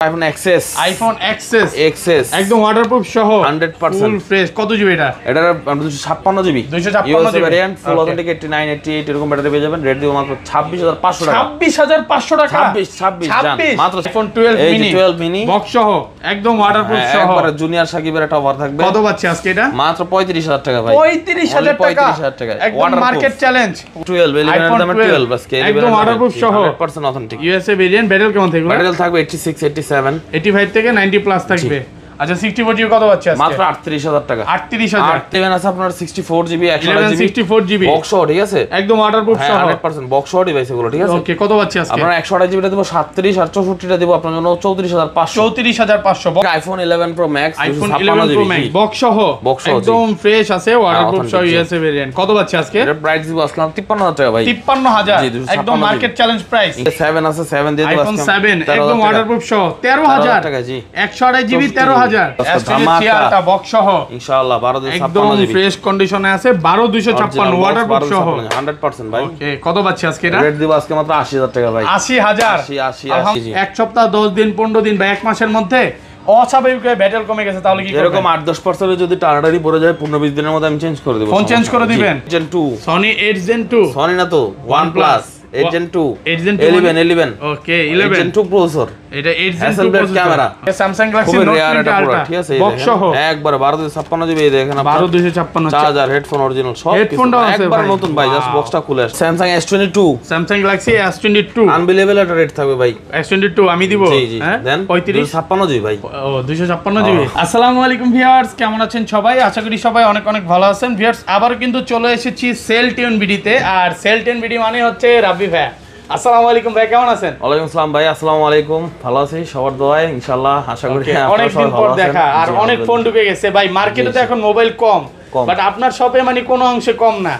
IPhone XS, iPhone XS একদম waterproof সহ 100% full fresh. কত জিবি এটা? এটা 256 জিবি, 256 জিবি ভেরিয়েন্ট, ফুল অথেন্টিক 89 88 এরকম ব্যাটারি পেয়ে যাবেন। রেট দিব মাত্র 26500 টাকা। 26500 টাকা, 26 মাত্র। আইফোন 12 মিনি বক্স সহ একদম ওয়াটারপ্রুফ সহ, একবারে জুনিয়র সাকিবের একটা অফার থাকবে। কত পাচ্ছি আজকে এটা? মাত্র 35000 টাকা ভাই। 35000 টাকা একদম মার্কেট চ্যালেঞ্জ। 12 11 এর দামে 12 বাস কে একদম ওয়াটারপ্রুফ সহ 100% অথেন্টিক। USA variant. ব্যাটারি কেমন থাকবে? ব্যাটারি থাকবে 86 87 85 থেকে 90 প্লাস থাকবে। আচ্ছা 64 জিবি কত পাচ্ছি আজকে? মাত্র 38000 টাকা। 38000। 7 আছে আপনার 64 জিবি 128 জিবি 64 জিবি বক্স সহ, ঠিক আছে? একদম ওয়াটারপ্রুফ সহ 100% বক্স সহ ডিভাইস এগুলো, ঠিক আছে? ওকে, কত পাচ্ছি আজকে? আপনারা 128 জিবিটা দেব 37 আর 64টা দেব আপনার জন্য 34500। 34500 iPhone 11 pro max, iPhone 11 pro max box সহ একদম ফ্রেশ আছে, ওয়াটারপ্রুফ সহ ইউএসএ ভেরিয়েন্ট। কত পাচ্ছি আজকে? এর প্রাইস দিব আজকে 53000 টাকা ভাই। 53000 একদম মার্কেট চ্যালেঞ্জ প্রাইস। 7 আছে 7 দিয়ে দেব আইফোন 7 একদম ওয়াটারপ্রুফ সহ 13000 টাকা জি। 128 জিবি 13000 টা বক্স সহ ইনশাআল্লাহ 12256 একদম ফ্রেশ কন্ডিশনে আছে। 12256 ওয়াটারপ্রুফ সহ 100% ভাই। ওকে, কত পাচ্ছি আজকে এটা? রেট দিব আজকে মাত্র 80000 টাকা ভাই। 80000 80 এক সপ্তাহ 10 দিন 15 দিন বা এক মাসের মধ্যে অস্বাভাবিকভাবে ব্যাটারি কমে গেছে, তাহলে কি করবেন? এরকম 8-10% যদি টানাটানি পড়ে যায় 15-20 দিনের মধ্যে আমি চেঞ্জ করে দেব। ফোন চেঞ্জ করে দিবেন? Gen 2 Sony 8 Gen 2 সনি না তো OnePlus 8 Gen 2 11 ওকে 11 Gen 2 প্রসেসর, এটা 8 Gen 2 processor camera, Samsung Galaxy Note 3 Ultra, ঠিক আছে? বক্স সহ একবার 12256 জিবি দেখেন আপনারা, 12256 চার্জার, হেডফোন অরিজিনাল সব হেডফোনটাও আছে একবার ভাই, নতুন ভাই। জাস্ট বক্সটা খুলে আসছে। Samsung S22, Samsung Galaxy S22 unbelievable একটা রেট থাকবে ভাই। S22 আমি দিব, হ্যাঁ দেন 256 জিবি ভাই। ও 256 জিবি। আসসালামু আলাইকুম ভিউয়ার্স, কেমন আছেন সবাই? আশা করি সবাই অনেক অনেক ভালো আছেন। ভিউয়ার্স আবার কিন্তু চলে এসেছি সেল টিউন ভিডিওতে, আর সেল টিউন ভিডিও মানে হচ্ছে রাব্বি ভাই। আসসালামু আলাইকুম ভাই, কেমন আছেন? ওয়ালাইকুম আসসালাম ভাই, আসসালামু আলাইকুম। ভালো আছি সবার দোয়ায় ইনশাআল্লাহ, আশা করি অনেক দিন পর দেখা, আর অনেক ফোন ঢুকে গেছে ভাই। মার্কেটে তো এখন মোবাইল কম, বাট আপনার শপে মানে কোনো অংশে কম না।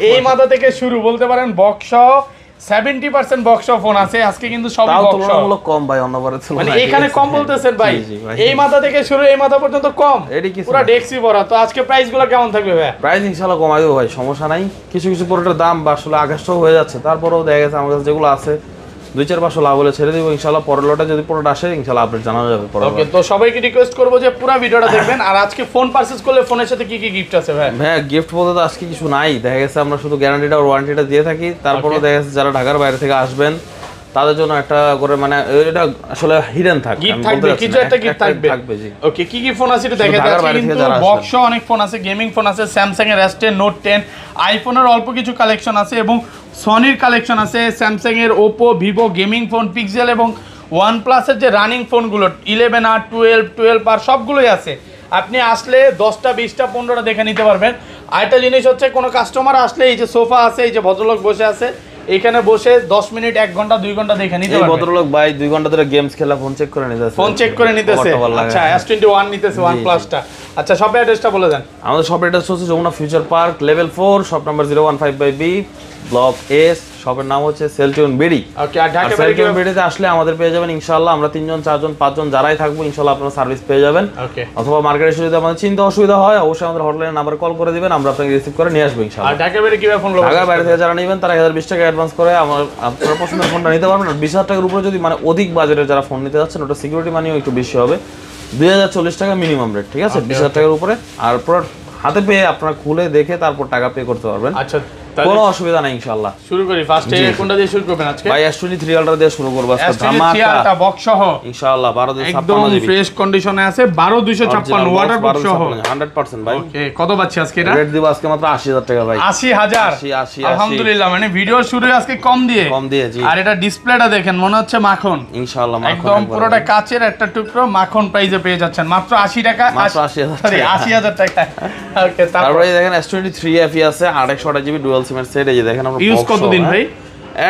এই মাথা থেকে শুরু বলতে পারেন, বক্স 70% বক্স ফোন আছে আজকে, কিন্তু সবই বক্স তুলনামূলক কম ভাই অন্যবারের তুলনায়। মানে এখানে কম বলতেছেন ভাই, এই মাথা থেকে শুরু এই মাথা পর্যন্ত কম, পুরো ডেক্সি ভরা। তো আজকে প্রাইসগুলো কেমন থাকবে ভাই? প্রাইস ইনশাআল্লাহ কমাই দেব ভাই, সমস্যা নাই। কিছু কিছু প্রোডাক্টের দাম বা আসলে আকাশটাও হয়ে যাচ্ছে, তারপরেও দেখা গেছে আমার কাছে যেগুলো আছে 2-4-500 লাভ হলে ছেড়ে দিব ইনশাআল্লাহ। পরের লটে যদি প্রোডাক্ট আসে ইনশাআল্লাহ আপডেট জানানো যাবে পরে। ওকে, তো সবাইকে রিকোয়েস্ট করব যে পুরো ভিডিওটা দেখবেন। আর আজকে ফোন পারচেজ করলে ফোনের সাথে কি কি গিফট আছে ভাই? হ্যাঁ, গিফট বলতে তো আজকে কিছু নাই, দেখা গেছে আমরা শুধু গ্যারান্টিটা আর ওয়ারেন্টিটা দিয়ে থাকি। তারপরেও দেখা গেছে যারা ঢাকার বাইরে থেকে আসবেন তাদের জন্য একটা করে মানে এটা আসলে হিডেন থাকবে, গিফট থাকবে, কিছু একটা গিফট থাকবে জি। ওকে, কি কি ফোন আছে এটা দেখা যাচ্ছে, কিন্তু বক্স অনেক ফোন আছে, গেমিং ফোন আছে, স্যামসাং এর S10 Note 10, আইফোনের অল্প কিছু কালেকশন আছে এবং সনির কালেকশন আছে, স্যামসাং এর, Oppo, Vivo gaming phone, pixel এবং OnePlus এর যে রানিং ফোনগুলো 11R 12R সবগুলোই আছে। আপনি আসলে 10টা 20টা 15টা দেখে নিতে পারবেন। আরেকটা জিনিস হচ্ছে, কোনো কাস্টমার আসলে এই যে সোফা আছে, এই যে ভদ্রলোক বসে আছে, এখানে বসে 10 মিনিট 1 ঘন্টা 2 ঘন্টা দেখে নিতে পারবেন। এই ভদ্রলোক ভাই 2 ঘন্টা ধরে গেমস খেলা ফোন চেক করে নিতেছে, আচ্ছা S21 নিতেছে OnePlus-টা। আচ্ছা শপের অ্যাড্রেসটা বলে দেন। আমাদের শপের অ্যাড্রেস হচ্ছে Jamuna future park level 4, shop number 015/B, block S। শপের নাম হচ্ছে সেলটিউন বিডি। ওকে, আর ঢাকা সেলটিউন বিডিতে আসলে আমাদের পেয়ে যাবেন ইনশাআল্লাহ। আমরা 3জন 4জন 5জন যারাই থাকবো ইনশাআল্লাহ আপনারা সার্ভিস পেয়ে যাবেন। ওকে, অথবা মার্কেটে এসে যদি আমাদের চিন্তা অসুবিধা হয় অবশ্যই আমাদের হটলাইন নাম্বার কল করে দিবেন, আমরা আপনাকে রিসিভ করে নিয়ে আসবো ইনশাআল্লাহ। আর ঢাকা বাইরে কিভাবে ফোন লব? ঢাকার বাইরে থেকে যারা নেবেন তারা 1020 টাকা অ্যাডভান্স করে আপনারা পছন্দের ফোনটা নিতে পারবেন। আর 20000 টাকার উপরে যদি মানে অধিক বাজেটের যারা ফোন নিতে যাচ্ছেন, ওটা সিকিউরিটি মানিও একটু বেশি হবে, 2040 টাকা মিনিমাম রেট, ঠিক আছে? 20000 টাকার উপরে। আর প্রোডাক্ট হাতে পেয়ে আপনারা খুলে দেখে তারপর টাকা পে করতে পারবেন। আচ্ছা, কোনো অসুবিধা নাই ইনশাআল্লাহ। শুরু করি ফার্স্টে কোনটা দিয়ে শুরু করবেন আজকে? ভাই S23 Ultra দিয়ে শুরু করব আজকে, ধামাকা বক্স সহ ইনশাআল্লাহ 12256 একদম ফ্রেশ কন্ডিশনে আছে, 12256 ওয়াটারপ্রুফ সহ 100% ভাই। ওকে, কত পাচ্ছি আজকে এটা? রেট দিব আজকে মাত্র 80000 টাকা ভাই। 80000 আলহামদুলিল্লাহ, মানে ভিডিওর শুরুতে আজকে কম দিয়ে জি। আর এটা ডিসপ্লেটা দেখেন, মনে হচ্ছে মাখন ইনশাআল্লাহ, মাখন একদম পুরোটা কাচের একটা টুকরো, মাখন প্রাইসে পেয়ে যাচ্ছেন মাত্র 80 টাকা, মাত্র 80000 টাকা। ওকে, তারপরে দেখেন S23 FE আছে 828 জিবি ডুয়াল সিম এর সেট। এই যে দেখেন আমরা ইউজ কতদিন ভাই?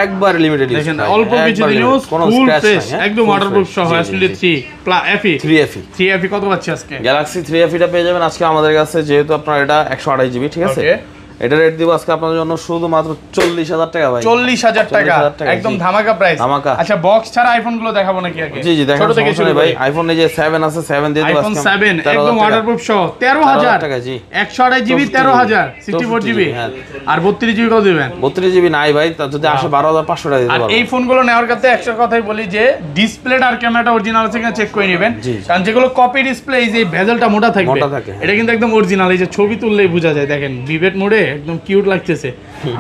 একবার লিমিটেড ইউজ, দেখেন অল্প কিছু দিন ইউজ, ফুল ফ্রেশ একদম ওয়াটারপ্রুফ সহ। S23 FE কত পাচ্ছি আজকে? Galaxy 3 FE টা পেয়ে যাবেন আজকে আমাদের কাছে, যেহেতু আপনার এটা 128 জিবি, ঠিক আছে? এটা রেট দিব আজকে আপনাদের জন্য শুধুমাত্র 40,000 টাকা ভাই। 40,000 টাকা 40,000 টাকা, একদম জি। ধামাকা প্রাইস। ধামাকা। আচ্ছা বক্স ছাড়া আইফোন গুলো দেখাবো নাকি আগে? জি জি দেখেন, ছোট থেকে শুরু ভাই করি। আইফোন এই যে 7 আছে, 7 দিয়ে দিব আইফোন আজকে 7 13,000 একদম টাকা। ওয়াটারপ্রুফ সহ 13,000 টাকা, জি। 128 জিবি 13,000 64 জিবি হ্যাঁ। আর 32 জিবি কত দিবেন? 32 জিবি নাই ভাই, তা যদি আসে 12,500 টাকা দিতে আর পারবো। এই ফোনগুলো নেওয়ার কাছে একটা কথাই বলি যে ডিসপ্লেটা আর ক্যামেরাটা অরিজিনাল আছে কিনা চেক করে নেবেন, জি। কারণ যেগুলো কপি ডিসপ্লে এই যে ভেজেলটা মোটা থাকবে, মোটা থাকে, হ্যাঁ। এটা কিন্তু একদম অরিজিনাল। এই যে ছবি তুললেই বোঝা যায়, দেখেন ভিভেট মোডে একদম কিউট লাগতেছে,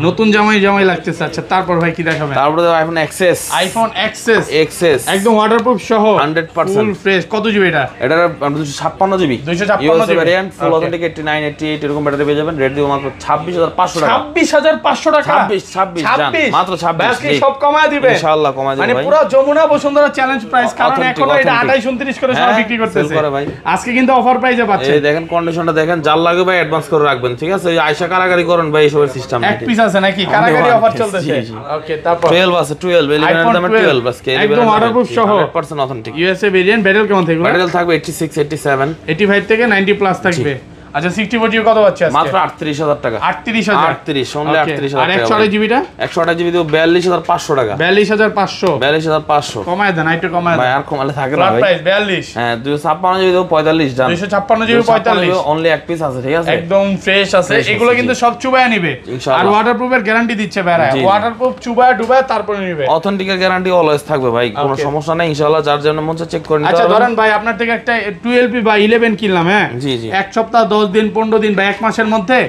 নতুন জামাই লাগতেছে। আচ্ছা তারপর ভাই কি দেখাবেন? তারপরে আইফোন এক্সএস, আইফোন এক্সএস একদম ওয়াটারপ্রুফ সহ 100% ফুল ফ্রেশ। কত জিবি এটা? এটা 256 জিবি 256 জিবি ভেরিয়েন্ট, ফুল অথেন্টিক 89 88 এরকম ব্যাটারি পেয়ে যাবেন। রেট দিব মাত্র 26,500 টাকা। 26,500 টাকা 26 জান, মাত্র 26 আজকে সব কমায় দিবে ইনশাআল্লাহ, কমায় দিবে মানে ভাই। পুরো যমুনা বসুন্ধরা চ্যালেঞ্জ প্রাইস, কারণ Authentic, এখন এটা authentic। 28 29 করে সব হ্যাঁ, বিক্রি করতেছে sell করে ভাই। আজকে কিন্তু অফার প্রাইসে পাচ্ছেন। এই দেখেন কন্ডিশনটা দেখেন, যার লাগে ভাই অ্যাডভান্স করে রাখবেন, ঠিক আছে? এই আয়শা কারাগারি করেন ভাই, এসবের সিস্টেম এক পিস আছে নাকি? কারাগারি অফার চলতেছে। জি, জি। ওকে তারপর 12 আছে, 12 11 এর দামে 12 আজকে একদম ওয়াটারপ্রুফ সহ 100% অথেন্টিক। USA variant. ব্যাটারি কেমন থাকবে? ব্যাটারি থাকবে 86 87 85 থেকে 90 প্লাস থাকবে। আচ্ছা 64 জিবি কত পাচ্ছে আজকে? মাত্র 38,000 টাকা। 38,000 38 only 38,000 আর টাকা। 128 জিবিটা 128 জিবি দিব 42,500 টাকা। 42,500 42,500 কমায় দেন, একটু কমায় ভাই, দেন। আর কমালে থাকে না ফ্ল্যাট ভাই। প্রাইস 42। হ্যাঁ 256 জিবি দিব 45 জান। 256 জিবি 45 অনলি এক পিস আছে, ঠিক আছে? একদম ফ্রেশ আছে। Fresh এগুলো আছে, কিন্তু জি। সব চুবায়া নিবে ইনশাআল্লাহ। আর ওয়াটারপ্রুফের গ্যারান্টি দিচ্ছে ভাইরা। জি, জি। ওয়াটারপ্রুফ চুবায়া ডুবায়া তারপরে নিবে। অথেন্টিকের গ্যারান্টি অলওয়েজ থাকবে ভাই, কোনো Okay. সমস্যা নাই ইনশাআল্লাহ। যার জন্য মন চায় চেক করে নিতে আচ্ছা পারবেন। ধরেন ভাই আপনার থেকে একটা 12 বা 11 কিনলাম, হ্যাঁ জি, জি। এক সপ্তাহ 10 দিন 15 দিন বা এক মাসের মধ্যে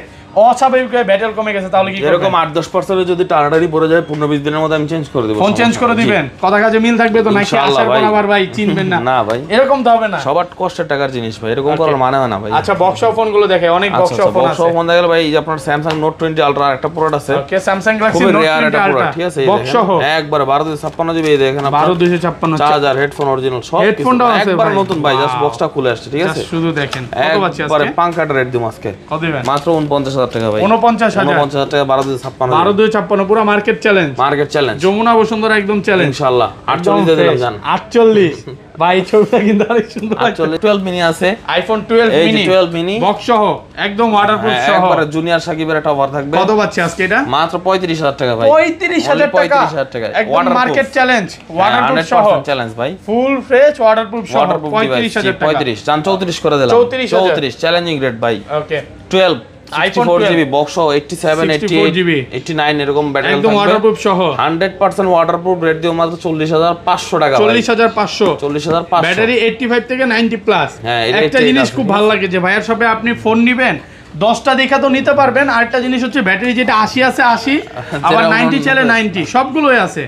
অস্বাভাবিক ব্যাটারি কমে গেছে, তাহলে কি এরকম করবেন? 8-10% যদি টানাটানি পড়ে যায় 15-20 দিনের মধ্যে আমি চেঞ্জ করে দেব। ফোন চেঞ্জ করে দিবেন? কথা কাজে মিল থাকবে তো নাকি? ইনশাআল্লাহ আসার পর ভাই। আবার ভাই চিনবেন না? না ভাই, এরকম তো হবে না। সবার কষ্টের টাকার জিনিস ভাই, এরকম Okay. করার মানে হয় না ভাই। আচ্ছা বক্স ফোনগুলো দেখে, অনেক বক্স ফোন আছে। ফোন দেখা গেল ভাই, এই যে আপনার Samsung Note 20 Ultra একটা প্রোডাক্ট আছে, ওকে স্যামসাং গ্যালাক্সি খুবই নোট রেয়ার 20 একটা আলট্রা প্রোডাক্ট, ঠিক আছে? এই বক্স দেখেন, সহ একবার 1256 জিবি, এই দেখেন আপনার 12256 চার্জার, হেডফোন অরিজিনাল সব কিছু হেডফোনটাও আছে একবার ভাই। নতুন ভাই, জাস্ট Wow. বক্সটা খুলে আসছে, ঠিক আছে? শুধু দেখেন কত পাচ্ছি একবারে আজকে? পাঙ্কাটা রেট দিম আজকে কত দিবেন? মাত্র 49,000 টাকা ভাই। 49,000 49,000 টাকা 1256 12,256 পুরো market challenge. Market challenge Jamuna Bashundhara একদম চ্যালেঞ্জ ইনশাআল্লাহ। 48 দিয়ে দিলাম জান। 48 ভাই ছবিটা কিন্তু অনেক সুন্দর লাগছে। 12 মিনি আছে, আইফোন 12 এই যে মিনি 12 মিনি বক্স সহ একদম ওয়াটারপ্রুফ সহ। একবারে জুনিয়র সাকিবের একটা অফার থাকবে। কত পাচ্ছি আজকে এটা? মাত্র 35,000 টাকা ভাই। 35,000 টাকা 35,000 টাকা একদম মার্কেট চ্যালেঞ্জ ওয়াটারপ্রুফ সহ 100% চ্যালেঞ্জ ভাই। ফুল ফ্রেশ ওয়াটারপ্রুফ সহ ওয়াটারপ্রুফ 35,000 টাকা। 35 জান 34 করে দিলাম। 34,000 34 চ্যালেঞ্জিং রেট ভাই। ওকে 12 iPhone 64 12 জিবি বক্স 87 64 GB 88 89 এরকম ব্যাটারি একদম ওয়াটারপ্রুফ সহ 100% ওয়াটারপ্রুফ রেট দিও মাত্র 40,500 টাকা ভাই। 40,500 40,500 ব্যাটারি 85 থেকে 90 প্লাস। হ্যাঁ, এটা একটা জিনিস খুব ভালো লাগে যে ভাইয়ার শপে আপনি ফোন নিবেন 10টা দেখা তো নিতে পারবেন। আরেকটা জিনিস হচ্ছে ব্যাটারি যেটা 80 আছে 80 আবার 90 চাইলে 90 সবগুলোই আছে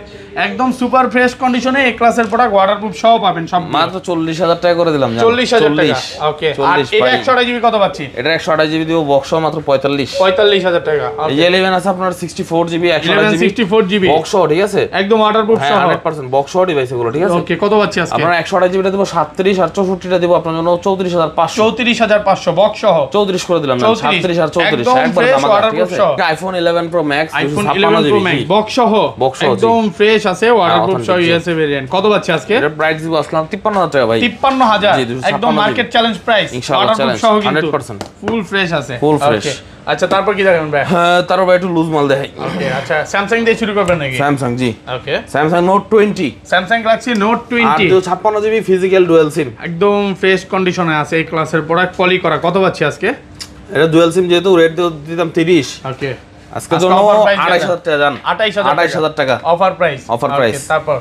একদম সুপার ফ্রেশ কন্ডিশনে। এ ক্লাসের প্রোডাক্ট ওয়াটারপ্রুফ সহ পাবেন সব। মাত্র 40,000 টাকা করে দিলাম জান। 40,000 টাকা। ওকে আর 40 এটা ভাই। 128 জিবি কত পাচ্ছি? এটা 128 জিবি দিব বক্স মাত্র 45। 45,000 টাকা। এই যে 11 আছে আপনার 64 জিবি 128 জিবি 64 জিবি বক্স ঠিক আছে? একদম ওয়াটারপ্রুফ হ্যাঁ সহ 100% বক্স ডিভাইস এগুলো, ঠিক আছে? ওকে কত পাচ্ছি আজকে? আপনার 128 জিবিটা দেব 37 আর 64টা দেব আপনার জন্য 34,500। 34,500 বক্স সহ 34 করে দিলাম জান। 37 আর 34 একদম একবার fresh দামাকা, ঠিক waterproof আছে? সহ। IPhone 11 pro max iPhone 56 11 pro GB max box সহ বক্স সহ, জি। একদম ফ্রেশ আছে ওয়াটারপ্রুফ সহ authentic, জি। USA variant. কত পাচ্ছি আজকে? এটা প্রাইস দিব আসলাম 53,000 টাকা ভাই। 53,000 জি, 256 একদম মার্কেট চ্যালেঞ্জ প্রাইস ইনশাআল্লাহ ওয়াটারপ্রুফ চ্যালেঞ্জ সহ কিন্তু 100%। ফুল ফ্রেশ আছে Full fresh। Okay, আচ্ছা তারপর কি দেখাবেন ভাই? হ্যাঁ তারপর ভাই একটু লুজ মাল দেখাই। ওকে আচ্ছা স্যামসাং দিয়ে শুরু করবেন নাকি? স্যামসাং জি, okay Samsung note 20 Samsung galaxy note 20 56 GB physical dual sim একদম ফ্রেশ কন্ডিশনে আছে এই ক্লাসের প্রোডাক্ট পলি করা। কত পাচ্ছি আজকে? এটা ডুয়াল সিম যেহেতু রেট দিতাম 30, ওকে আজকের জন্য 28,000 টাকা জান। 28,000 টাকা অফার প্রাইস। Offer price। তারপর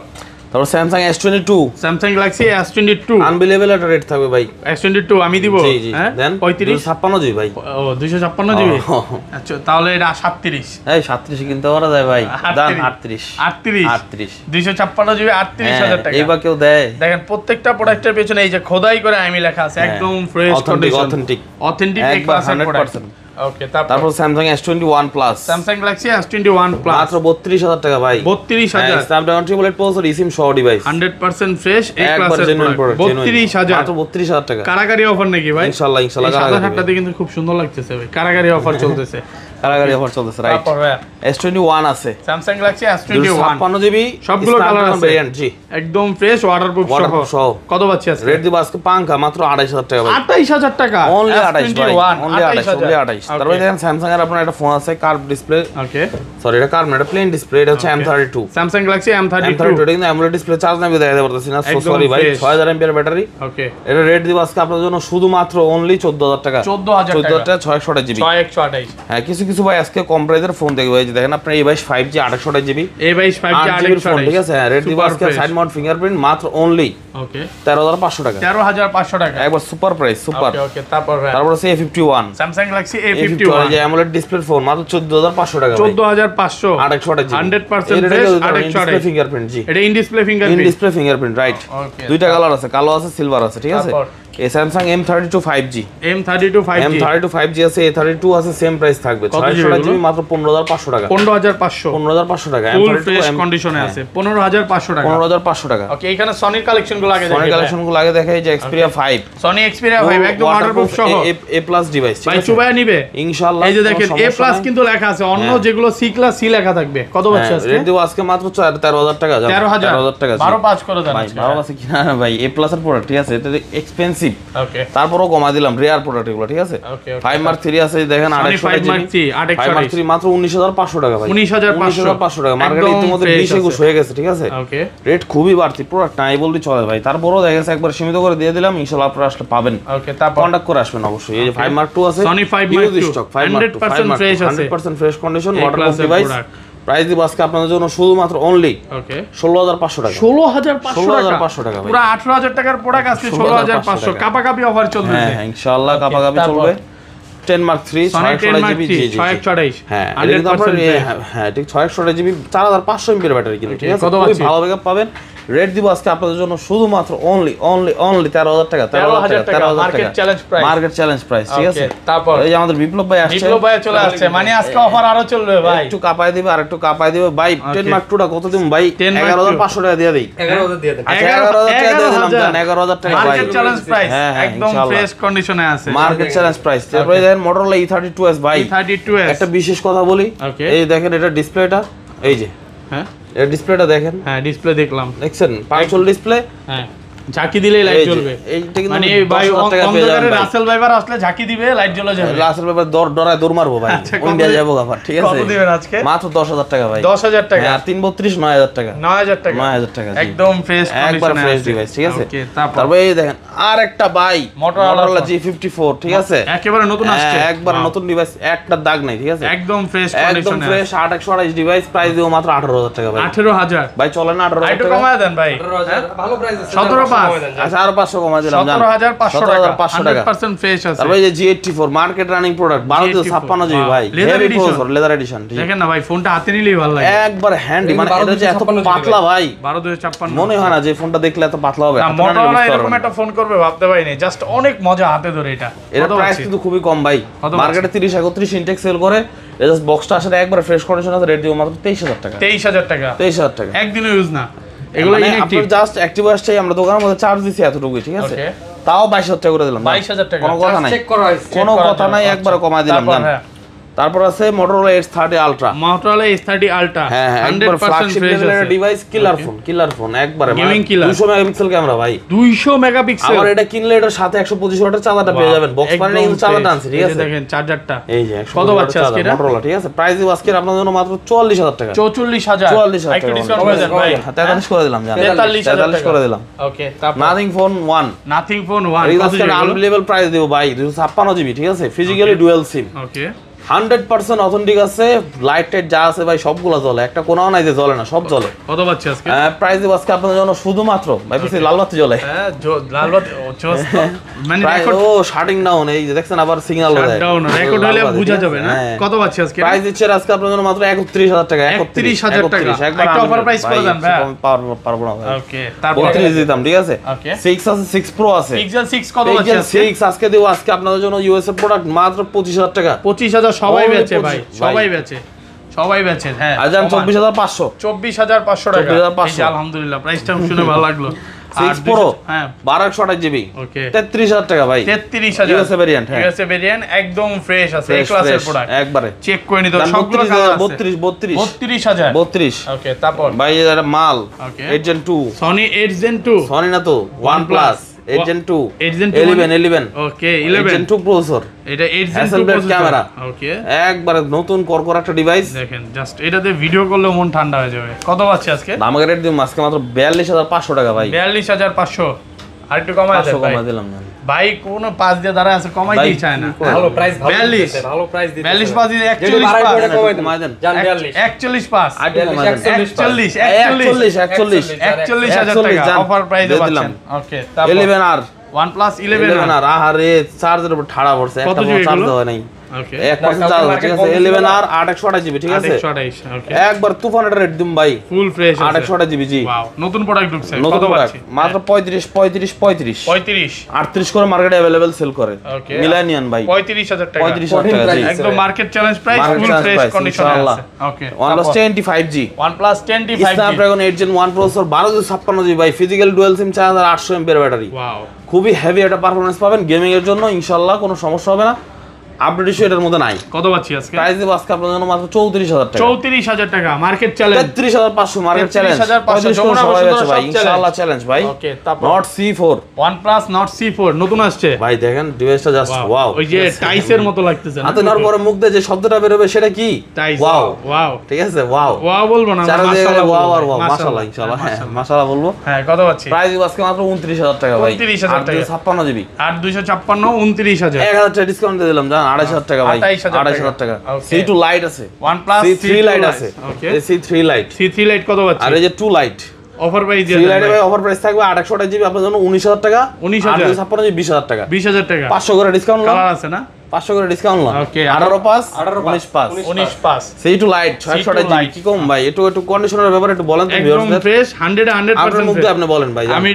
তারপর Samsung S22 Samsung Galaxy S22 unbelievable একটা রেট থাকবে ভাই। S22 আমি দিব। জি জি হ্যাঁ দেন 35 56 জিবি ভাই। ও 256 জিবি। আচ্ছা তাহলে এটা 37 এই 37 কিনতে পারা যায় ভাই। দান 38 38 256 জিবি 38,000 টাকা। এইবা কেউ দেয়? দেখেন প্রত্যেকটা প্রোডাক্টের পেছনে এই যে খোদাই করে আমি লেখা আছে একদম ফ্রেশ কন্ডিশন অথেন্টিক এই একবার ক্লাসের প্রোডাক্ট। 100%। ওকে তারপর Samsung S21 plus Samsung Galaxy S21 plus মাত্র 32,000 টাকা ভাই। 32,000 স্ন্যাপড্রাগন 888 প্রসেসর eSIM সহ ডিভাইস 100% ফ্রেশ এই একবার ক্লাসের জেনুইন প্রোডাক্ট। প্রোডাক্ট 32,000 মাত্র 32,000 টাকা। কারাগারি অফার নাকি ভাই? ইনশাআল্লাহ এই সাদা শার্টটাতে কিন্তু খুব সুন্দর লাগতেছে ভাই। কারাগারি অফার চলতেছে। কারাগারি অফার চলতেছে রাইট। তারপর S21 আছে, স্যামসাং গ্যালাক্সি S21 56 জিবি সবগুলো কালার আছে ভেরিয়েন্ট জি, একদম ফ্রেশ ওয়াটারপ্রুফ সহ। কত পাচ্ছি আজকে? রেট দিব আজকে পাঙ্কা মাত্র 28000 টাকা ভাই। 28000 টাকা অনলি 28 ভাই, অনলি 28। Okay. তারপরে দেখেন স্যামসাং এর আপনার একটা ফোন আছে কার্ভ ডিসপ্লে, ওকে সরি এটা কার্ভ না, এটা প্লেন ডিসপ্লে, এটা হচ্ছে M32। স্যামসাং গ্যালাক্সি M32 এটা কিন্তু অ্যামোলেড ডিসপ্লে, চার্জ না দিয়ে দেখাতে পারতেছি না, সো একদম সরি ভাই। fresh। 6000 MPR battery. ওকে এটা রেট দিব আজকে আপনাদের জন্য শুধুমাত্র অনলি 14000 টাকা। 14000 টাকা 6128 জিবি। 6128 হ্যাঁ কিছু কিছু ভাই আজকে কম প্রাইসের ফোন দেখবে, এই যে দেখেন আপনার A22 5G 2828 GB, A22 5G 8GB ঠিক আছে। হ্যাঁ রেট দিব আজকে সাইড মাউন্ট ফিঙ্গারপ্রিন্ট মাত্র অনলি ওকে 13500 টাকা। 13500 টাকা একবার সুপার প্রাইস, সুপার। ওকে ওকে তারপর আছে A51, Samsung Galaxy A51 A51 যে অ্যামোলেড ডিসপ্লে ফোন মাত্র 14500 টাকা। 14500 2828 জিবি 100% ফ্রেশ 2828 ফিঙ্গারপ্রিন্ট জি, এটা in display in fingerprint display fingerprint right. Okay দুইটা কালার আছে, কালো আছে সিলভার আছে ঠিক আছে। এই Samsung M32 5G, M32 5G M32 5G আছে, A32 আছে, সেম প্রাইস থাকবে 628 জিবি মাত্র 15500 টাকা। 15500 টাকা। ফুল ফ্রেশ কন্ডিশনে আছে 15500 টাকা। 15500 টাকা। ওকে এখানে সনি কালেকশন গুলো আগে দেখেন, সনি কালেকশন গুলো আগে দেখাই যে Xperia 5, সনি Xperia 5 একদম ওয়াটারপ্রুফ সহ A+ ডিভাইস ঠিক ভাই আছে। চুবায়া নিবে ইনশাআল্লাহ। এই যে দেখেন A+ কিন্তু লেখা আছে, অন্য যেগুলো C ক্লাস C লেখা থাকবে। কত পাচ্ছ আজকে? রেট দিব আজকে মাত্র 13000 টাকা। 13000 টাকা 12 করে দেন ভাই। 12 আছে কিনা ভাই, A+ এর প্রোডাক্ট ঠিক আছে, এটা এক্সপেন্সিভ, ওকে তারপরও কমা দিলাম, রেয়ার প্রোডাক্ট এগুলো ঠিক আছে। ওকে 5 Mark 3 আছে দেখেন 5 Mark 3 মাত্র 19500 টাকা ভাই। 19500 টাকা। মার্কেটে ইতিমধ্যে 20 হয়ে গেছে ঠিক আছে। ওকে রেট খুবই বাড়তি, প্রোডাক্ট নাই বলতে চলে ভাই, তারপরও দেখা গেছে একবার সীমিত করে দিয়ে দিলাম, ইনশাআল্লাহ আপনারা আসলে পাবেন। ওকে তারপর কন্টাক্ট করে আসবেন অবশ্যই। এই যে 5 Mark 2 আছে, Sony 5 Mark 2 stock 5 Mark 2 100% fresh আছে, 100% ফ্রেশ কন্ডিশন A+ ওয়াটারপ্রুফ এর ডিভাইস। product। প্রাইস দিব আজকে আপনাদের জন্য শুধুমাত্র অনলি ওকে 16500 টাকা। 16500 টাকা ভাই। পুরো 18000 টাকার প্রোডাক্ট আজকে 16500 কাপাকাপি অফার চলতেছে। হ্যাঁ ইনশাআল্লাহ কাপাকাপি চলবে। 10 Mark 3 628 জিবি জি জি 628 হ্যাঁ এটা কিন্তু আপনার হ্যাঁ ঠিক 628 জিবি 4500 এমপির ব্যাটারি কিন্তু ঠিক আছে। খুবই ভালো ব্যাকআপ পাবেন। রেট দিব আজকে আপনাদের জন্য শুধুমাত্র অনলি 13000 টাকা। 13000 টাকা market challenge price, market challenge price ঠিক আছে। তারপর এই যে আমাদের বিপ্লব ভাই আসছে, বিপ্লব ভাই চলে আসছে, মানে আজকে অফার আরো চলবে ভাই। একটু কাপায় দিবে আর একটু কাপায় দিবে ভাই। 10 Mark 2 টা কত দিম ভাই? 11500 টাকা দিয়ে দেই। 11000 দিয়ে দেন। 11000 টাকা দিয়ে দিলাম, 11000 টাকা ভাই। মার্কেট চ্যালেঞ্জ প্রাইস হ্যাঁ, একদম ফ্রেশ কন্ডিশনে আছে। Market challenge price. তারপরে দেখেন Motorola E32s ভাই। E32s একটা বিশেষ কথা বলি, ওকে এই দেখেন এটা ডিসপ্লেটা, এই যে হ্যাঁ এর ডিসপ্লেটা দেখেন, হ্যাঁ ডিসপ্লে দেখলাম, দেখছেন পাঁচল ডিসপ্লে। হ্যাঁ ঝাঁকি দিলেই লাইট জ্বলবে। এইটা কিন্তু মানে ভাই অন্ধকারে রাসেল ভাইবার আসলে ঝাঁকি দিবে লাইট জ্বলে যাবে। রাসেল ভাইবার ডরায় দৌড় মারবো ভাই, ইন্ডিয়া যাবো আবার ঠিক আছে। কত দিবেন আজকে? মাত্র 10000 টাকা ভাই। 10000 টাকা আর 332 9000 টাকা। 9000 টাকা 9000 টাকা একদম ফ্রেশ একবার কন্ডিশনে ফ্রেশ আছে। ডিভাইস ঠিক আছে। ওকে তারপর তারপরে এই দেখেন আরেকটা ভাই Motorola G54 ঠিক আছে, একেবারে নতুন আসছে, একবার নতুন ডিভাইস, একটা দাগ নাই ঠিক আছে, একদম ফ্রেশ একদম কন্ডিশনে ফ্রেশ 8128 ডিভাইস। প্রাইস দিও মাত্র 18000 টাকা ভাই। 18000 ভাই চলে না 18000 আইটো টাকা? কমায় দেন ভাই। 18000 ভালো প্রাইস আছে। 17,500 আচ্ছা আরো 500 কমাই দিলাম জান। 17500 টাকা 17500 টাকা। 100% ফ্রেশ আছে। তারপরে এই যে G84 market running product 1256 GB ভাই, হেভি প্রসেসর লেদার এডিশন ঠিক দেখেন না ভাই ফোনটা হাতে নিলেই ভালো লাগে, একবার হ্যান্ডি, মানে এটা যে এত পাতলা ভাই 12256 মনে হয় না যে ফোনটা দেখলে এত পাতলা হবে। Motorola এরকম একটা ফোন করবে ভাবতে পারিনি, জাস্ট অনেক মজা হাতে ধরে। এটা এর প্রাইস কিন্তু খুবই কম ভাই, মার্কেটে 30 31 ইনটেক্স সেল করে, এটা জাস্ট বক্সটা আসলে একবার ফ্রেশ কন্ডিশন আছে, রেট দিও মাত্র 23000 টাকা। 23000 টাকা 23000 টাকা একদিনও ইউজ না, এগুলো ইনঅ্যাক্টিভ। আপনি জাস্ট অ্যাক্টিভ আসছে, আমরা দোকানের মধ্যে চার্জ দিছি এতটুকুই ঠিক আছে, ওকে তাও 22000 টাকা করে দিলাম। 22000 টাকা কোনো কথা নাই, চেক করা হয়েছে। কোনো কথা নাই, একবার কমায় দিলাম জান। তারপর আছে Motorola H30 Ultra, Motorola H30 Ultra হ্যাঁ হ্যাঁ একবার 100% ফ্ল্যাগশিপ ফ্রেশ লেভেলের আছে। ডিভাইস, কিলার ফোন একবারে, Gaming killer। 200 মেগাপিক্সেল ক্যামেরা ভাই, 200 মেগাপিক্সেল। আবার এটা কিনলে এটার সাথে 125 ওয়াটের চার্জারটা পেয়ে যাবেন, বক্স মানে কিন্তু চার্জারটা আনছি ঠিক আছে। দেখেন চার্জারটা এই যে কত বাচ্চা আজকে এটা Motorola ঠিক আছে, প্রাইস দিব আজকে আপনাদের জন্য মাত্র 44000 টাকা। 44000 44000 একটু টাকা ডিসকাউন্ট করে দেন ভাই। 43 করে দিলাম জান, 43000 করে দিলাম। ওকে তারপর Nothing Phone 1, Nothing Phone 1 এই আজকে আনবিলিভেবল প্রাইস দিব ভাই, 256 জিবি ঠিক আছে, ফিজিক্যালি ডুয়াল সিম, ওকে 100% অথেন্টিক আছে, লাইট টাইট যা আছে ভাই সবগুলো জ্বলে, একটা কোনাও নাই যে জ্বলে না, সব জ্বলে। কত পাচ্ছি আজকে? প্রাইস দিব আজকে আপনাদের জন্য শুধুমাত্র ভাই পিছে লাল বাতি জ্বলে, হ্যাঁ লাল বাতি চোস মানে প্রাইস রেকর্ড ও শাটিং ডাউন, এই যে দেখছেন আবার সিগন্যাল হয়ে যায়, ডাউন রেকর্ড হলে বোঝা যাবে না। কত পাচ্ছি আজকে? প্রাইস দিচ্ছে আজকে আপনাদের জন্য মাত্র 31000 টাকা। 31000 টাকা একটা অফার প্রাইস করে দেন ভাই। পারবো না ভাই, ওকে তারপর 32 দিতাম ঠিক আছে। ওকে 6 আছে, 6 Pro আছে, Pixel 6 কত পাচ্ছি Pixel আজকে? 6 আজকে দেব আজকে আপনাদের জন্য ইউএসএ প্রোডাক্ট মাত্র 25000 টাকা। 25000 সবাই Only বেচে ভাই, 25 সবাই বেচে, সবাই বেচে। হ্যাঁ আজান 24500 24500 টাকা। 24500 এই যে আলহামদুলিল্লাহ প্রাইসটা শুনে ভালো লাগলো। 6 Pro হ্যাঁ 1228 জিবি ওকে 33000 টাকা ভাই 33000 ইউএসএ ভেরিয়েন্ট হ্যাঁ ইউএসএ ভেরিয়েন্ট একদম ফ্রেশ আছে এই ক্লাসের প্রোডাক্ট একবারে চেক করে নিতে সবগুলো কালার আছে 32 32 ওকে তারপর ভাই এটা মাল Okay. 8 Gen 2 Sony 8 Gen 2 Sony না তো OnePlus 8 Gen 2 8 Gen 2 11 ওকে 8 Gen 2 প্রসেসর এটা 8 Gen 2 Hasselblad ক্যামেরা ওকে একবারে নতুন করকর একটা ডিভাইস দেখেন জাস্ট এটাতে ভিডিও করলে মন ঠান্ডা হয়ে যাবে কত পাচ্ছি আজকে আমাকে রেট দিম আজকে মাত্র 42500 টাকা ভাই 42500 আর একটু কমায় 500 দেন ভাই কমা দিলাম না ভাই কোন পাঁচ দিয়ে দাঁড়ায় আছে কমাই ভাই, দিই চায় না ভালো প্রাইস 42 ভালো প্রাইস দিতে 42 পাঁচ দিয়ে 41 যেগুলো বাড়াই পাঁচ করে কমাই দেন। কমাই দেন জান 42 41 পাঁচ আর একটু কমাই দেন 41 41 41000 টাকা জান। অফার প্রাইসে দিয়ে দিলাম। পাচ্ছেন ওকে তারপর 11 আর OnePlus 11 11 আর আহারে চার্জের উপর ঠাড়া পড়ছে কত একটা জিবি চার্জ এগুলো? দেওয়া নাই ওকে 1% চার্জ ঠিক আছে 11 আর 828 জিবি ঠিক আছে 128 ওকে একবার তুফান একটা রেট দিম ভাই ফুল ফ্রেশ আছে 828 জিবি জি ওয়াও নতুন প্রোডাক্ট ঢুকছে নতুন কত প্রোডাক্ট পাচ্ছি মাত্র 35 35 38 করে মার্কেটে अवेलेबल সেল করে Okay. মিলানিয়ান ভাই 35000 টাকা 35,000 টাকা জি একদম মার্কেট চ্যালেঞ্জ প্রাইস Market ফুল challenge ফ্রেশ price, কন্ডিশনে ইনশাআল্লাহ। আছে ওকে OnePlus 25G OnePlus 25G Snapdragon 8 Gen 1 processor 1256 GB ভাই ফিজিক্যাল ডুয়াল সিম 4800 mAh ব্যাটারি ওয়াও খুবই হেভি একটা পারফরম্যান্স পাবেন গেমিং এর জন্য ইনশাআল্লাহ কোনো সমস্যা হবে না আপডেট ইস্যু এটার মধ্যে নাই কত পাচ্ছি আজকে প্রাইস দেব আজকে আপনাদের জন্য মাত্র 34000 টাকা 34000 টাকা market challenge 33500 market challenge 33,500 Jamuna সবাই বসুন্ধরা আছে ভাই সব ইনশাআল্লাহ চ্যালেঞ্জ ভাই ওকে তারপর not C4 OnePlus Nord C4 নতুন আসছে ভাই দেখেন ডিভাইসটা জাস্ট Wow. ওয়াও ওই যে টাইসের মতো লাগতেছে হাতে নেওয়ার পরে মুখ দিয়ে যে শব্দটা বের হবে সেটা কি টাইস ওয়াও ওয়াও ঠিক আছে ওয়াও ওয়াও বলবো না চার দিকে মাশাআল্লাহ ওয়াও আর ওয়াও বলবো। মাশাআল্লাহ ইনশাআল্লাহ হ্যাঁ মাশাআল্লাহ বলবো হ্যাঁ কত পাচ্ছি প্রাইস আজকে মাত্র 29000 টাকা ভাই 29,000 টাকা। 56 জিবি 8256 29000 1000 টাকা ডিসকাউন্ট দিয়ে দিলাম জান 2500 টাকা ভাই 28,000 টাকা Okay. C2 লাইট আছে OnePlus C3 লাইট আছে ওকে এই C3 লাইট C3 লাইট কত পাচ্ছি আর এই যে 2 লাইট অফার প্রাইস 3 লাইটে ভাই অফার প্রাইস থাকবে 828 জিবি আপনার জন্য 19000 টাকা 19,000 56 জিবি 20000 টাকা 20000 টাকা 500 করে ডিসকাউন্ট নাও কালার আছে না 500 করে ডিসকাউন্ট নাও Okay, 18 pass 19 pass 19 pass C2 light 600 GB Lite। কি কম ভাই একটু কন্ডিশনের ব্যাপারে একটু বলেন তো একদম ভিউয়ারদের ফ্রেশ 100 আপনার মুখ দিয়ে আপনি বলেন ভাই আমি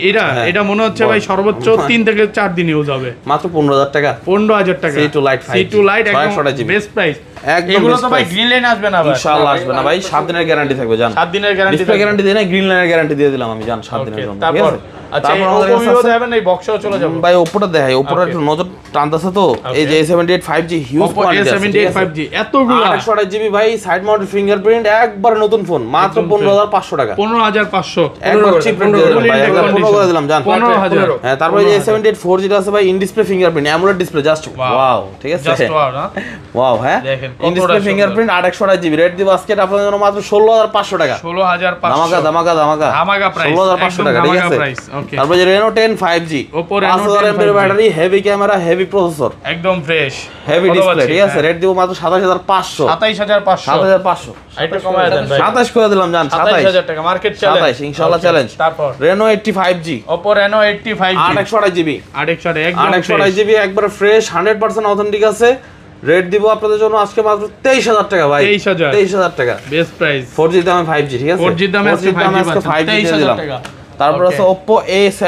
এটা হ্যাঁ। এটা মনে হচ্ছে ভাই বল। সর্বোচ্চ 3 থেকে 4 দিন ইউজ হবে মাত্র 15000 টাকা 15000 টাকা C2 Lite 5G, C2 light একদম 600 জিবি। বেস্ট প্রাইস একদম এগুলো best তো ভাই price। গ্রিন লাইন আসবে না ভাই ইনশাআল্লাহ আসবে না ভাই 7 দিনের গ্যারান্টি থাকবে জান 7 দিনের গ্যারান্টি ডিসপ্লে গ্যারান্টি দেই না গ্রিন লাইনের গ্যারান্টি দিয়ে দিলাম আমি জান 7 দিনের জন্য ঠিক তারপর আছে আচ্ছা এই আমাদের Oppo কাছে Vivo আছে- দেবেন এই বক্সেও চলে যাব ভাই ওপোটা দেখাই ওপোটা Okay. একটু নজর টানতেছে তো এই যে A78 5G huge Oppo quantity আছে A78 5G এতগুলো 828 জিবি ভাই সাইড মাউন্টেড ফিঙ্গারপ্রিন্ট একবার নতুন ফোন মাত্র একদম 15500 টাকা 15500 একবার চিপ রেট দিয়ে দিলাম ভাই Full একবার condition। 15 করে দিলাম জান 15000 হ্যাঁ তারপরে যে A78 4G টা আছে ভাই in display fingerprint AMOLED display just wow ঠিক আছে জাস্ট ওয়াও না ওয়াও হ্যাঁ দেখেন, ইন ডিসপ্লে কতটা ফিঙ্গারপ্রিন্ট 828 জিবি রেট দিব আজকে আপনাদের জন্য মাত্র 16500 টাকা 16500 ধামাকা ধামাকা ধামাকা ধামাকা প্রাইস 16500 টাকা ঠিক আছে প্রাইস ওকে তারপরে যে Reno 10 5G Oppo Reno 10 5000 mAh 5G battery heavy camera heavy processor একদম ফ্রেশ হেভি ডিসপ্লে ঠিক আছে রেট দিব মাত্র 27500 27500 7500 একটু কমায় দেন ভাই 27 করে দিলাম জান 27000 টাকা মার্কেট চ্যালেঞ্জ 27 ইনশাআল্লাহ চ্যালেঞ্জ তারপর Reno 85G Oppo Reno 85G 828 GB 828 একদম 828 জিবি একবার ফ্রেশ 100% অথেন্টিক আছে রেট দিব আপনাদের জন্য আজকে মাত্র 23000 টাকা ভাই 23000 টাকা বেস্ট প্রাইস 4G দামে 5G ঠিক আছে 4G দামে আজকে 5G দিয়ে দিলাম টাকা তারপর আছে Oppo A7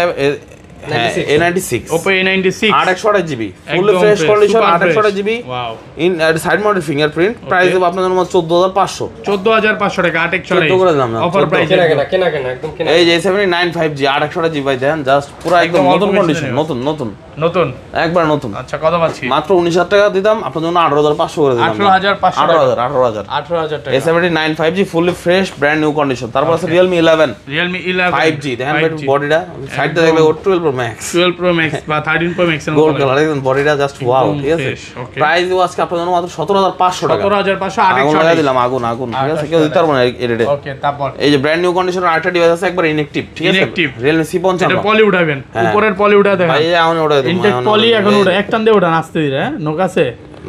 A96 Oppo A96 828 GB full একদম fresh fresh, condition super 828 GB wow in side mounted fingerprint price দেব আপনাদের জন্য 14500 14500 টাকা 14 করে দিলাম না, 828 অফার 14 প্রাইস কেনা একদম কেনা এই যে 79 5G 828 জিবি ভাই দেন জাস্ট পুরো একদম একদম অল্প নতুন কিছু কন্ডিশন নেই। নতুন নতুন নতুন একবার নতুন আচ্ছা কত পাচ্ছি মাত্র 19000 টাকা দিতাম আপনাদের জন্য 18500 করে দিলাম 18500 18000 18000 টাকা A79 5G fully fresh brand new condition তারপর আছে Realme 11 Realme 11 5G দেখেন ভাই বডিটা সাইডটা দেখলে 12 Pro Max 12 Pro Max বা 13 Pro Max এর গোল্ড মতো কালার একদম বডিটা জাস্ট ওয়াও একদম ঠিক আছে fresh, okay. প্রাইস দিব আজকে আপনাদের জন্য মাত্র 17500 টাকা 17500 আগুন লাগা 828 দিলাম আগুন ঠিক আছে কেউ দিতে পারবো না এই রেটে ওকে তারপর এই যে ব্র্যান্ড নিউ কন্ডিশনের আরেকটা ডিভাইস আছে একবার ইনঅ্যাক্টিভ ঠিক আছে Inactive। Realme C55 এটা পলি উঠাবেন হ্যাঁ। উপরের পলি উঠা দেখেন ভাই আমি ওটা দেব ইনটেক পলি এখন উঠা এক টান দিয়ে উঠান আস্তে ধীরে হ্যাঁ নোক আছে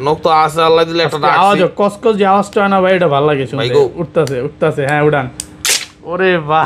নক তো আছে আল্লাহ দিলে একটা আওয়াজ ডাকছি কসকস যে আওয়াজটা হয় না ভাই এটা ভালো লাগে শুনতে গো। উঠতাছে হ্যাঁ উঠান ওরে ভাই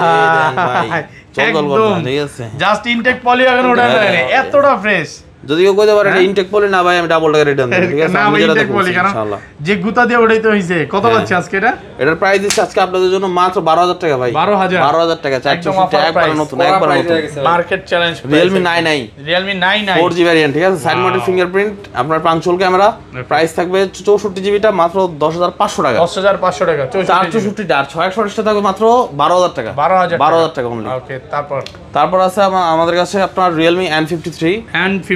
ভাই চল একদম করব ঠিক আছে জাস্ট ইনটেক পলি এখন উঠা হ্যাঁ। যায় এতটা ফ্রেশ যদি কেউ কইতে পারে এটা ইনটেক বলি না ভাই আমি ডাবল টাকা রিটার্ন দেব ঠিক আছে না আমি ভাই যেটা ইনটেক বলি কারণ ইনশাআল্লাহ যে গুতা দিয়ে ওড়াইতে হইছে কত পাচ্ছি আজকে এটা এটার প্রাইস দিচ্ছি আজকে আপনাদের জন্য মাত্র 12000 টাকা ভাই 12000 টাকা একদম 460 offer একবার price। নতুন একবার নতুন market challenge Realme 99 Realme 99 4G variant ঠিক আছে সাইড মাউন্টেড ফিঙ্গারপ্রিন্ট আপনার পাঞ্চুয়াল ক্যামেরা প্রাইস থাকবে 64 জিবিটা মাত্র 10500 টাকা 10500 টাকা 464 আর 628 থাকবে মাত্র 12000 টাকা 12000 টাকা অনলি ওকে তারপর আছে আমাদের কাছে আপনার Realme N53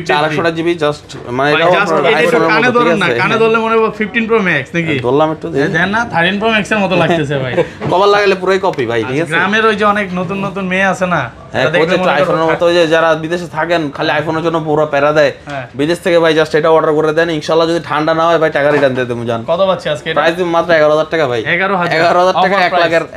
428 জিবি জাস্ট মানে ভাই জাস্ট এটা কানে ধরুন না কানে ধরলে মনে হবে 15 Pro Max নাকি ধরলাম একটু দেন না 13 Pro Max এর মতো লাগতেছে ভাই কভার লাগালে পুরোই কপি ভাই ঠিক আছে গ্রামের ওই যে অনেক নতুন নতুন মেয়ে আছে না আইফোনের মতো ওই যে যারা বিদেশে থাকেন খালি আইফোনের জন্য পুরো প্যারা দেয় হ্যাঁ। বিদেশ থেকে ভাই জাস্ট এটা অর্ডার করে দেন ইনশাআল্লাহ যদি ঠান্ডা না হয় ভাই টাকা রিটার্ন দিয়ে দেবো জান কত পাচ্ছি আজকে এটা প্রাইস মাত্র 11000 টাকা ভাই 11000 টাকা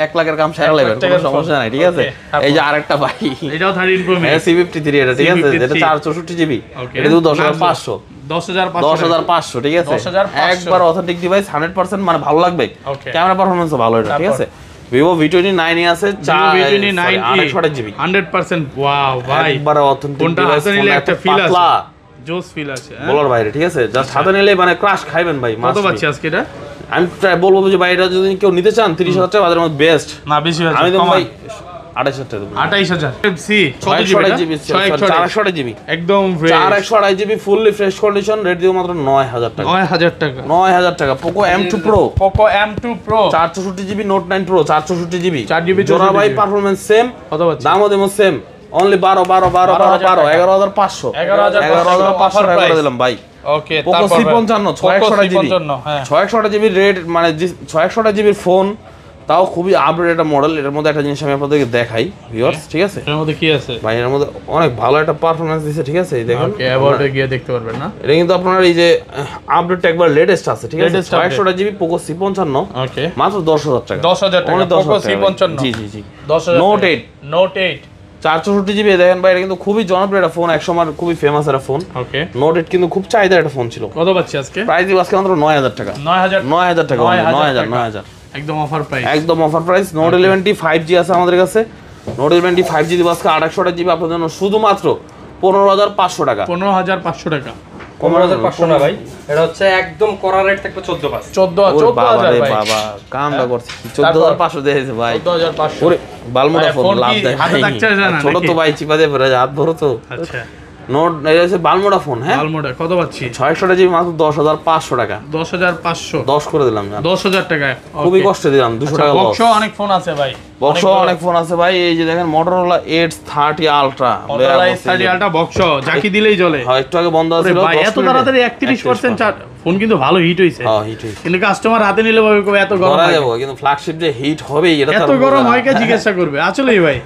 1 লাখের কাম সেরা লেভেল কোনো সমস্যা নাই ঠিক আছে এই যে আরেকটা ভাই এটাও 13 Pro Max C53 এটা ঠিক আছে যেটা 464 জিবি এটা তো 10500 10500 ঠিক আছে 10500 একবার অথেন্টিক ডিভাইস 100% মানে ভালো লাগবে ক্যামেরা পারফরম্যান্সও ভালো এটা ঠিক আছে Vivo V29 এ আছে 128 জিবি 100% ওয়াও ভাই একবার অথেন্টিক কোনটা হাতে নিলে একটা ফিল আছে জোস ফিল আছে বলার বাইরে ঠিক আছে জাস্ট হাতে নিলে মানে ক্রাশ খাইবেন ভাই কত পাচ্ছি আজকে এটা আমি বলবো যে ভাই এটা যদি কেউ নিতে চান 30000 টাকা বাজারের মধ্যে বেস্ট না বেশি হয়েছে আমি তো ভাই 28000 টাকা দেব 28000 সি 428 জিবি একদম fresh 428 GB fully fresh condition rate দিও মাত্র 9000 টাকা 9000 টাকা Poco M2 Pro Poco M2 Pro 464 GB Note 9 Pro 464 GB 4 GB জোড়া ভাই পারফরম্যান্স সেম কত পাচ্ছি দামও দেবো সেম অনলি 11500 টাকা করে দিলাম ভাই ওকে Poco C55 628 GB 628 GB rate মানে 628 জিবির ফোন তাও খুবই আপডেট একটা মডেল এর মধ্যে একটা জিনিস আমি আপনাদেরকে দেখাই ভিউয়ার্স ঠিক আছে এর মধ্যে কি আছে ভাই এর মধ্যে অনেক ভালো একটা পারফরম্যান্স দিছে ঠিক আছে এই দেখুন ওকে অ্যাবাউটে গিয়ে দেখতে পারবেন না এটা কিন্তু আপনার এই যে আপডেট একবার লেটেস্ট আছে ঠিক আছে 628 জিবি Poco C55 ওকে মাত্র 10000 টাকা 10000 টাকা Poco C55 জি জি জি 10000 Note 8 464 জিবি দেখেন ভাই এটা কিন্তু খুবই জনপ্রিয় একটা ফোন একসময় খুবই ফেমাস একটা ফোন ওকে Note 8 কিন্তু খুব চাহিদার একটা ফোন ছিল কত পাচ্ছি আজকে প্রাইস দিব আজকে মাত্র 9000 টাকা 9000 টাকা 9000 একদম অফার প্রাইস একদম offer price Note 11T 5G আছে আমাদের কাছে Note 11T 5G দিব আজকে 828 জিবি আপনাদের জন্য শুধুমাত্র 15500 টাকা 15500 টাকা 15500 না ভাই এটা হচ্ছে একদম করা রেট থাকবে 14000 ভাই বাবা কামটা করছি 14500 দিয়েছে ভাই 14500 ওরে বালমোটা ফোন লাভ দেয় হাতে থাকছে না ছোট তো ভাই চিপা দিয়ে পড়ে হাত ধরো তো আচ্ছা নোট এটা হচ্ছে বালমোটা ফোন হ্যাঁ বালমোটা কত পাচ্ছি 600 জিবি মাত্র 10500 টাকা 10500 10 করে দিলাম জান 10000 টাকা খুবই কষ্ট দিলাম 200 টাকা লস বক্সও অনেক ফোন আছে ভাই বক্সও অনেক ফোন আছে ভাই এই যে দেখেন Motorola Edge 30 Ultra Motorola Edge 30 Ultra বক্সও জাকি দিলেই চলে হ্যাঁ একটু আগে বন্ধ ছিল ভাই এত তাড়াতাড়ি 31% চার্জ ফোন কিন্তু ভালো হিট হইছে হ্যাঁ হিট হইছে কিন্তু কাস্টমার হাতে নিলে ভাবে এত গরম হয় কিন্তু ফ্ল্যাগশিপ যে হিট হবে এটা এত গরম হয় কে জিজ্ঞাসা করবে আসলেই ভাই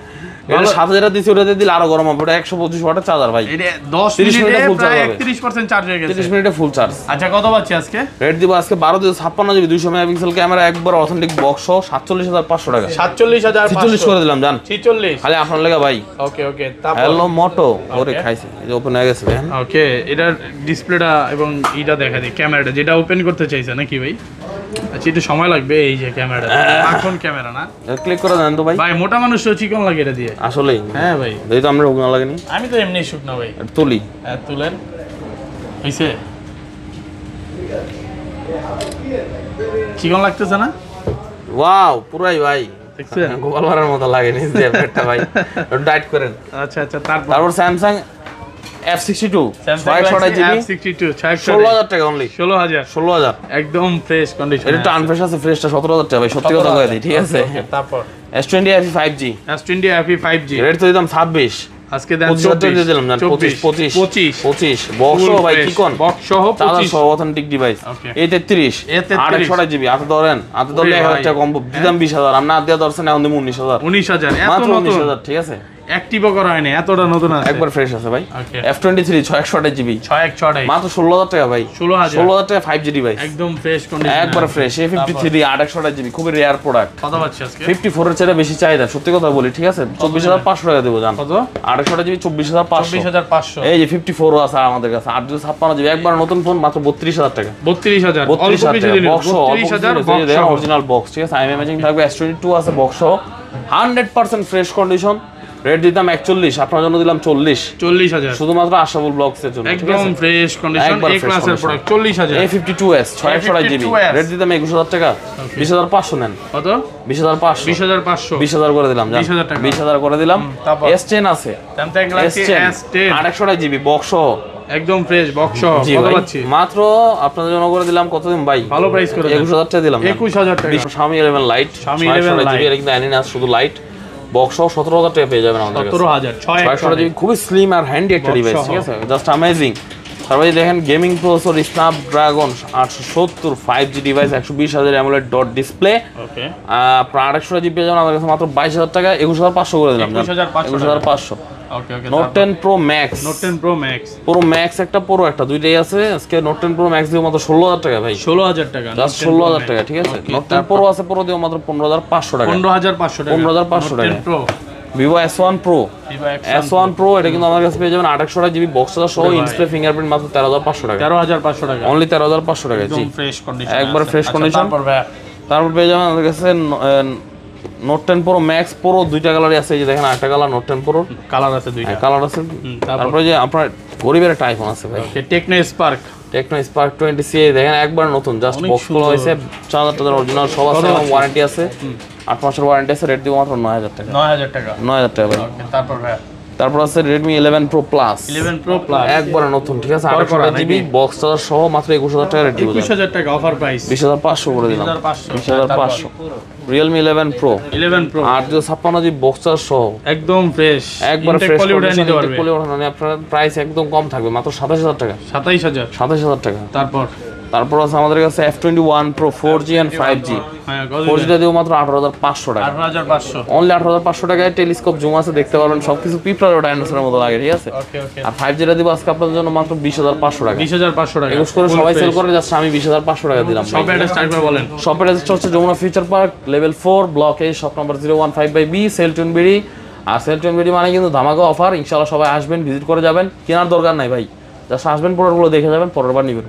এটা 7000 দিছি ওটাতে দিলে আরো গরম হবে ওটা 125 ওয়াটের চার্জার ভাই এটা 10 মিনিটে প্রায় 31% চার্জ হয়ে গেছে 30 মিনিটে ফুল চার্জ আচ্ছা কত পাচ্ছি আজকে রেট দিব আজকে 1256 জিবি 200 মেগাপিক্সেল ক্যামেরা একবার অথেন্টিক বক্স 47500 টাকা 47500 করে দিলাম জান 46 খালি আপনার লাগা ভাই ওকে ওকে তারপর হ্যালো মোটো ওরে খাইছে এই ওপেন হয়ে গেছে দেখেন ওকে এটার ডিসপ্লেটা এবং এটা দেখা দিই ক্যামেরাটা যেটা ওপেন করতে চাইছে নাকি ভাই আচ্ছা একটু সময় লাগবে এই যে ক্যামেরাটা এখন ক্যামেরা না ক্লিক করে দেন তো ভাই ভাই মোটা মানুষ চিকন লাগে এটা দিয়ে আসলেই হ্যাঁ ভাই এই তো আমরা ওগুলো লাগেনি আমি তো এমনি শুকনা ভাই তুলি হ্যাঁ তুলেন হইছে চিকন লাগতেছে না ওয়াও পুরাই ভাই দেখছেন গোপাল মারার মতো লাগেনি যে একটা ভাই ডাইট করেন আচ্ছা আচ্ছা তারপর স্যামসাং F62 628 জিবি F62 16000 টাকা অনলি 16000 একদম ফ্রেশ কন্ডিশন এটা তো আনফ্রেশ আছে ফ্রেশটা 17000 টাকা ভাই সত্যি কথা কই দিই ঠিক আছে তারপর S20 FE 5G S20 FE 5G rate তো দিলাম 26 আজকে দেন 25 দিয়ে দিলাম জান 25 বক্স ভাই কি কোন বক্স সহ 25 অথেন্টিক ডিভাইস A33 828 জিবি আপনি ধরেন আপনি ধরলে 1000 টাকা কম দিতাম 20000 আমরা দেয়া দর্শন এখন দিমু 19000 এত মাত্র নতুন 19000 ঠিক আছে অ্যাক্টিভও করা হয়নি এতটা নতুন আছে একবার ফ্রেশ আছে ভাই F23 628 জিবি 628 মাত্র 16000 টাকা ভাই 16000 টাকা 5G ডিভাইস একদম ফ্রেশ কন্ডিশন একবার ফ্রেশ A53 828 জিবি খুবই রেয়ার প্রোডাক্ট কত পাচ্ছি আজকে 54 এর চেয়ে বেশি চাহিদা সত্যি কথা বলি ঠিক আছে 24500 টাকা দেব জান কত 828 জিবি 24500 এই যে 54 ও আছে আমাদের কাছে 856 জিবি একবার নতুন ফোন মাত্র 32000 টাকা 32000 অল্প কিছু দিন 32000 অরিজিনাল বক্স ঠিক আছে আইএম ইমেজিং থাকবে S22 আছে বক্স 100% ফ্রেশ কন্ডিশন রেট দিতাম 41, আপনার জন্য দিলাম 40, 40,000 শুধুমাত্র আশরাফুল ব্লগসের জন্য, ঠিক একদম আছে? ফ্রেশ কন্ডিশন, একবার এ fresh ক্লাসের condition। Product 40,000 A52s 628 GB, 52s rate দিতাম 21,000 টাকা, 20,500 নেন, কত 20,500, 20,500 20,000 করে দিলাম, 20,000 টাকা। 20,000 করে দিলাম। তারপর? S10 আছে, Samsung Galaxy S10 S10 828 GB box সহ, একদম ফ্রেশ বক্স সহ জি কত ভাই, পাচ্ছি? মাত্র আপনাদের জন্য করে দিলাম কত দিন ভাই, ভালো প্রাইস করে দেন। 21,000 টাকা দিলাম, 21,000 টাকা। Xiaomi 11 Lite, Xiaomi 11 Lite। এটা কিন্তু অ্যানিনাস শুধু লাইট, বক্স সহ 17,000 টাকা পেয়ে যাবেন আমাদের কাছে। 17,000 628 জিবি, খুবই স্লিম আর হ্যান্ডি একটা Box ডিভাইস, সহ। ঠিক আছে, জাস্ট অ্যামেজিং। তারপরে দেখেন gaming processor Snapdragon 870 5G device, 120,000 AMOLED dot display, okay আপনার 800 জিবি পেয়ে যাবেন আমাদের কাছে মাত্র 22,000 টাকা, 21,500 করে দিলাম, 21,500 21,500। Okay okay note 10 pro max, note 10 pro max pro max একটা, প্রো একটা, দুইটাই আছে। আজকে নোট 10 প্রো ম্যাক্স দিয়ে মাত্র 16,000 টাকা ভাই, 16,000 টাকা, জাস্ট 16,000 টাকা, ঠিক আছে। নোট 10 প্রো আছে, প্রো দিয়ে মাত্র 15,500 টাকা, 15,500 টাকা, 15,500 Note 10 টাকা। Pro, Vivo S1 pro, Vivo S1 pro এটা কিন্তু আমার কাছে পেয়ে যাবেন 828 জিবি বক্স সহ, ডিসপ্লে ফিঙ্গারপ্রিন্ট মাত্র 13,500 টাকা, 13,500 টাকা, অনলি 13,500 টাকা, জি একদম ফ্রেশ কন্ডিশন, একবার fresh condition। তারপর ভাই তারপর পেয়ে যাবেন আমাদের কাছে নোট 10 প্রো ম্যাক্স প্রো, দুইটা কালারই আছে, এই যে দেখেন একটা কালার নোট 10 প্রো কালার আছে দুইটা, কালার আছে। তারপর? তারপরে যে আপনার গরিবের একটা আইফোন আছে ভাই, ওকে টেকনো স্পার্ক, টেকনো স্পার্ক 20 দেখেন একবার নতুন, জাস্ট অনেক বক্স খোলা সুন্দর। হয়েছে, 4,000 টাকার অরিজিনাল সব আছে, এবং ওয়ারেন্টি আছে, 8 মাসের ওয়ারেন্টি আছে, রেট দিব মাত্র 9,000 টাকা, 9,000 টাকা, 9,000 টাকা ভাই। ওকে তারপর ভাই তারপর আছে Redmi 11 pro plus, 11 pro plus একবার নতুন, ঠিক আছে, করা 800 নাকি? জিবি বক্স চার্জার সহ মাত্র 21,000 টাকা রেট দিব, 21,000 টাকা অফার প্রাইস, 20,500 করে দিলাম, 20,500 20,500। Realme 11 pro 11 pro 856 GB box charge সহ, একদম ফ্রেশ, একবার ইনটেক ফ্রেশ কোয়ালিটি কন্ডিশন, নিতে পারবে, মানে আপনার প্রাইস একদম কম থাকবে, মাত্র 27,000 টাকা, 27,000 27,000 টাকা। তারপর তারপর আছে আমাদের কাছে F21 pro 4G and 5G, হ্যাঁ 4G টা দিব মাত্র 18,500 টাকা, 18,500 অনলি 18,500 টাকায়, টেলিস্কোপ জুম আছে, দেখতে পারবেন সবকিছু পিপলার ও ডাইনোসরের মতো লাগে, ঠিক আছে। ওকে ওকে আর 5G টা দিব আজকে আপনাদের জন্য মাত্র 20,500 টাকা, 20,500 টাকা, ইউজ করে সবাই সেল করে, জাস্ট আমি 20,500 টাকা দিলাম। সব অ্যাড্রেস টাইপে বলেন, শপের অ্যাড্রেস হচ্ছে Jamuna future park level 4 block A, shop number 015/B, Celltune BD. আর সেলটুন বিডি মানে কিন্তু ধামাকা অফার, ইনশাআল্লাহ সবাই আসবেন, ভিজিট করে যাবেন, কেনার দরকার নাই ভাই, জাস্ট আসবেন, প্রোডাক্টগুলো দেখে যাবেন, পরের বার নিবেন।